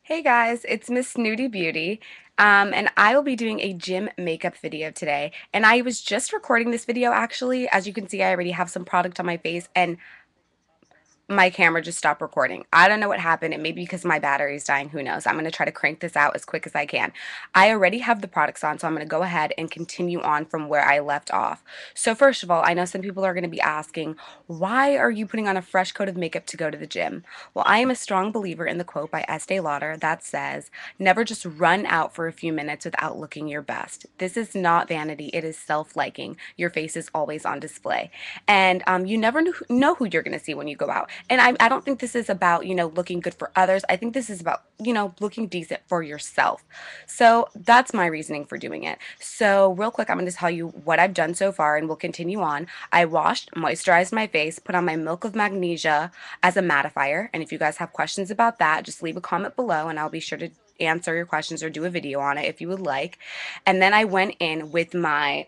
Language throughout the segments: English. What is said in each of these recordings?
Hey guys, it's Miss Snooty Beauty, and I will be doing a gym makeup video today. And I was just recording this video actually. As you can see, I already have some product on my face, and my camera just stopped recording. I don't know what happened. It may be because my battery is dying. Who knows? I'm going to try to crank this out as quick as I can. I already have the products on, so I'm going to go ahead and continue on from where I left off. So first of all, I know some people are going to be asking, why are you putting on a fresh coat of makeup to go to the gym? Well, I am a strong believer in the quote by este lauder that says, never just run out for a few minutes without looking your best. This is not vanity. It is self-liking. Your face is always on display. And you never know who you're going to see when you go out. And I don't think this is about, looking good for others. I think this is about, looking decent for yourself. So that's my reasoning for doing it. So real quick, I'm going to tell you what I've done so far and we'll continue on. I washed, moisturized my face, put on my milk of magnesia as a mattifier. And if you guys have questions about that, just leave a comment below and I'll be sure to answer your questions or do a video on it if you would like. And then I went in with my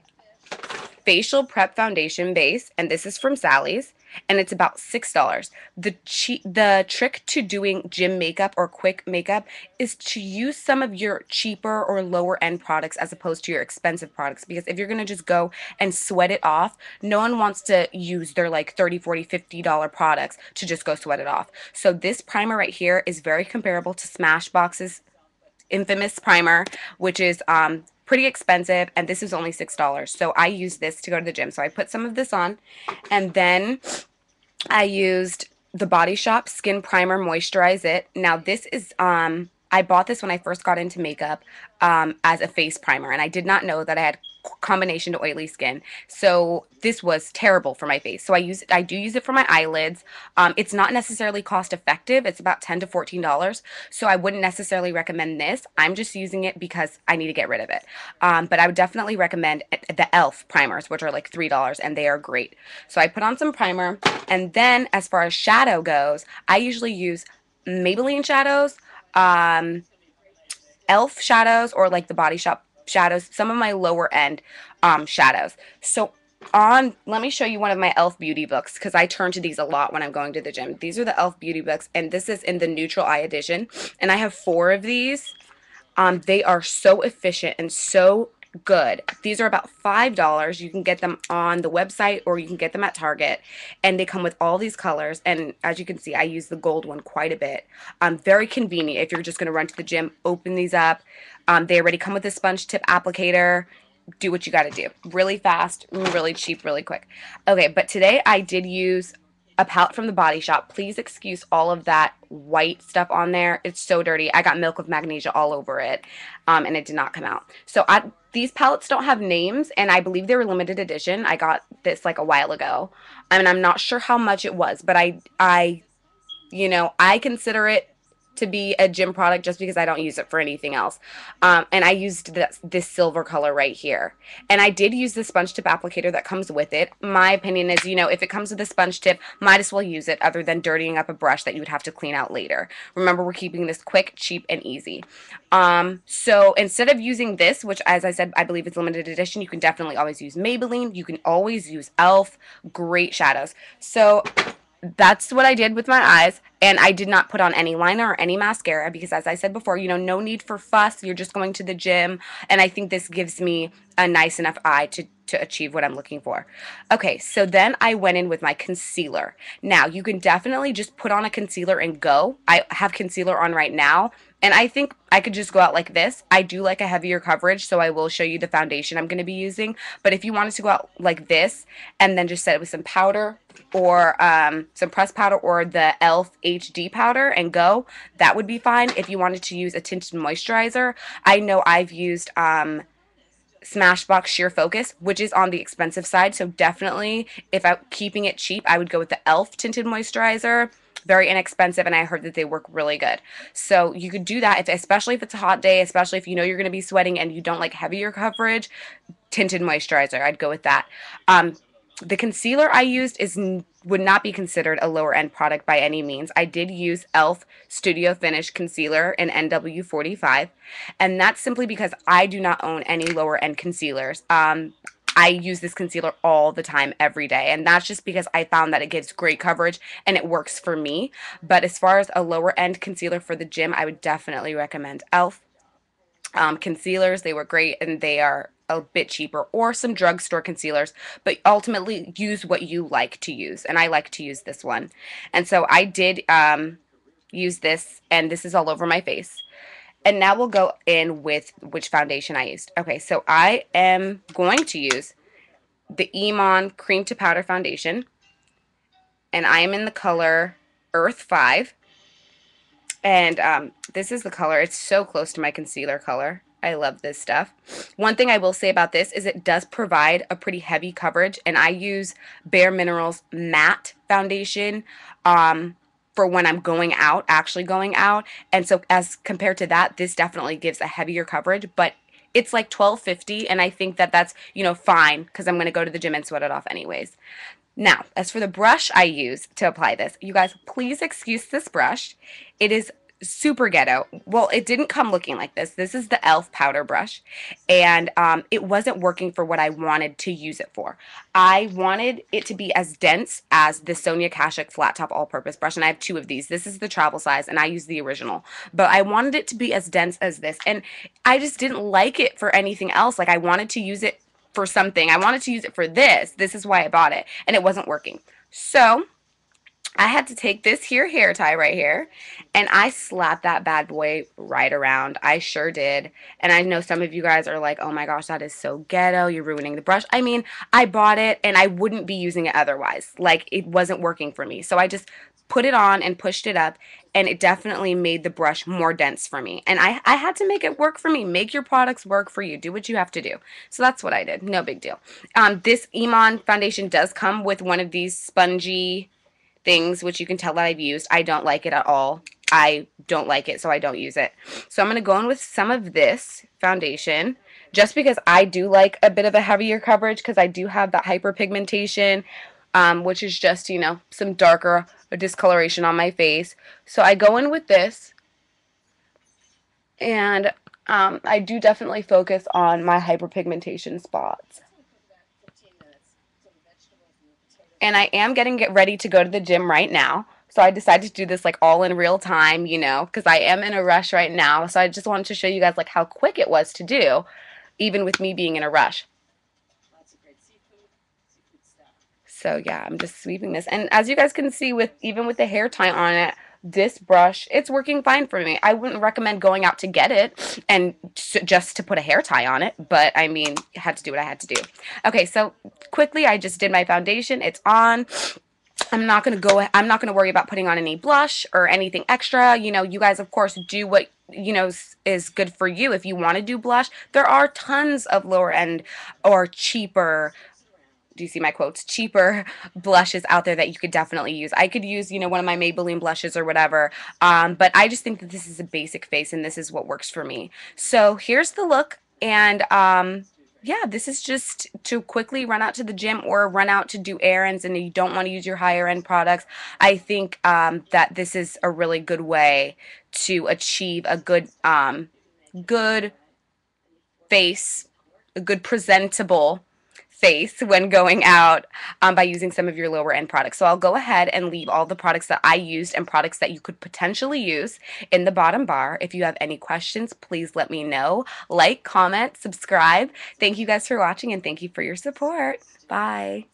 facial prep foundation base, and this is from Sally's, and it's about $6. The trick to doing gym makeup or quick makeup is to use some of your cheaper or lower end products as opposed to your expensive products, because if you're going to just go and sweat it off, no one wants to use their like 30, 40, $50 products to just go sweat it off. So this primer right here is very comparable to Smashbox's infamous primer, which is pretty expensive, and this is only $6. So I used this to go to the gym. So I put some of this on, and then I used the Body Shop Skin Primer Moisturize It. Now this is I bought this when I first got into makeup as a face primer, and I did not know that I had combination to oily skin, so this was terrible for my face. So I do use it for my eyelids. It's not necessarily cost effective. It's about $10 to $14, so I wouldn't necessarily recommend this. I'm just using it because I need to get rid of it. But I would definitely recommend the elf primers, which are like $3, and they are great. So I put on some primer, and then as far as shadow goes, I usually use Maybelline shadows, elf shadows, or like the Body Shop shadows, some of my lower end shadows. So let me show you one of my elf beauty books, because I turn to these a lot when I'm going to the gym. These are the elf beauty books, and this is in the neutral eye edition, and I have 4 of these. They are so efficient and so good. These are about $5. You can get them on the website or you can get them at Target, and they come with all these colors. And as you can see, I use the gold one quite a bit. Very convenient if you're just going to run to the gym, open these up. They already come with a sponge tip applicator. Do what you got to do. Really fast, really cheap, really quick. Okay, but today I did use a palette from the Body Shop. Please excuse all of that white stuff on there. It's so dirty. I got milk of magnesia all over it, and it did not come out. So these palettes don't have names, and I believe they were limited edition. I got this like a while ago, and I'm not sure how much it was, but I consider it to be a gym product just because I don't use it for anything else. And I used this silver color right here. And I did use the sponge tip applicator that comes with it. My opinion is, if it comes with a sponge tip, might as well use it, other than dirtying up a brush that you would have to clean out later. Remember, we're keeping this quick, cheap, and easy. So instead of using this, which as I said, I believe it's limited edition, you can definitely always use Maybelline. You can always use e.l.f. Great shadows. So that's what I did with my eyes, and I did not put on any liner or any mascara because, as I said before, no need for fuss. You're just going to the gym, and I think this gives me a nice enough eye to achieve what I'm looking for. Okay, so then I went in with my concealer. Now, you can definitely just put on a concealer and go. I have concealer on right now, and I think I could just go out like this. I do like a heavier coverage, so I will show you the foundation I'm going to be using. But if you wanted to go out like this and then just set it with some powder or some pressed powder or the e.l.f. HD powder and go, that would be fine. If you wanted to use a tinted moisturizer, I know I've used Smashbox Sheer Focus, which is on the expensive side. So definitely, if I'm keeping it cheap, I would go with the e.l.f. tinted moisturizer. Very inexpensive, and I heard that they work really good. So you could do that, especially if it's a hot day, especially if you know you're going to be sweating and you don't like heavier coverage. Tinted moisturizer, I'd go with that. The concealer I used would not be considered a lower end product by any means. I did use e.l.f. Studio Finish Concealer in NW45, and that's simply because I do not own any lower end concealers. I use this concealer all the time, every day. And that's just because I found that it gives great coverage and it works for me. But as far as a lower end concealer for the gym, I would definitely recommend e.l.f. Concealers. They were great and they are a bit cheaper, or some drugstore concealers, but ultimately use what you like to use. And I like to use this one. And so I did use this, and this is all over my face. And now we'll go in with which foundation I used. Okay, so I am going to use the IMAN Cream to Powder Foundation, and I am in the color Earth 5. And this is the color. It's so close to my concealer color. I love this stuff. One thing I will say about this is it does provide a pretty heavy coverage, and I use Bare Minerals matte foundation for when I'm going out, actually going out. And so as compared to that, this definitely gives a heavier coverage, but it's like $12.50, and I think that that's, you know, fine because I'm going to go to the gym and sweat it off anyways. Now, as for the brush I use to apply this, you guys, please excuse this brush. It is super ghetto. Well, it didn't come looking like this. This is the e.l.f. powder brush, and it wasn't working for what I wanted to use it for. I wanted it to be as dense as the Sonia Kashuk flat top all-purpose brush, and I have two of these. This is the travel size, and I use the original, but I wanted it to be as dense as this, and I just didn't like it for anything else. Like, I wanted to use it for something. I wanted to use it for this. This is why I bought it, and it wasn't working. So I had to take this here hair tie right here, and I slapped that bad boy right around. I sure did. And I know some of you guys are like, oh my gosh, that is so ghetto. You're ruining the brush. I mean, I bought it, and I wouldn't be using it otherwise. Like, it wasn't working for me. So I just put it on and pushed it up, and it definitely made the brush more dense for me. And I had to make it work for me. Make your products work for you. Do what you have to do. So that's what I did. No big deal. This IMAN foundation does come with one of these spongy things, which you can tell that I've used. I don't like it at all. I don't like it, so I don't use it. So I'm going to go in with some of this foundation, just because I do like a bit of a heavier coverage, because I do have that hyperpigmentation, which is just, you know, some darker discoloration on my face. So I go in with this, and I do definitely focus on my hyperpigmentation spots. And I am getting ready to go to the gym right now. So I decided to do this like all in real time, you know, because I am in a rush right now. So I just wanted to show you guys like how quick it was to do, even with me being in a rush. So yeah, I'm just sweeping this. And as you guys can see, with even with the hair tie on it, this brush, it's working fine for me. I wouldn't recommend going out to get it and just to put a hair tie on it, but I mean, I had to do what I had to do. Okay, so quickly, I just did my foundation. It's on. I'm not going to worry about putting on any blush or anything extra. You know, you guys, of course, do what, you know, is good for you. If you want to do blush, there are tons of lower end or cheaper, do you see my quotes, cheaper blushes out there that you could definitely use. I could use, you know, one of my Maybelline blushes or whatever, but I just think that this is a basic face, and this is what works for me. So here's the look, and yeah, this is just to quickly run out to the gym or run out to do errands and you don't want to use your higher end products. I think that this is a really good way to achieve a good face, a good presentable face when going out by using some of your lower end products. So I'll go ahead and leave all the products that I used and products that you could potentially use in the bottom bar. If you have any questions, please let me know. Like, comment, subscribe. Thank you guys for watching, and thank you for your support. Bye.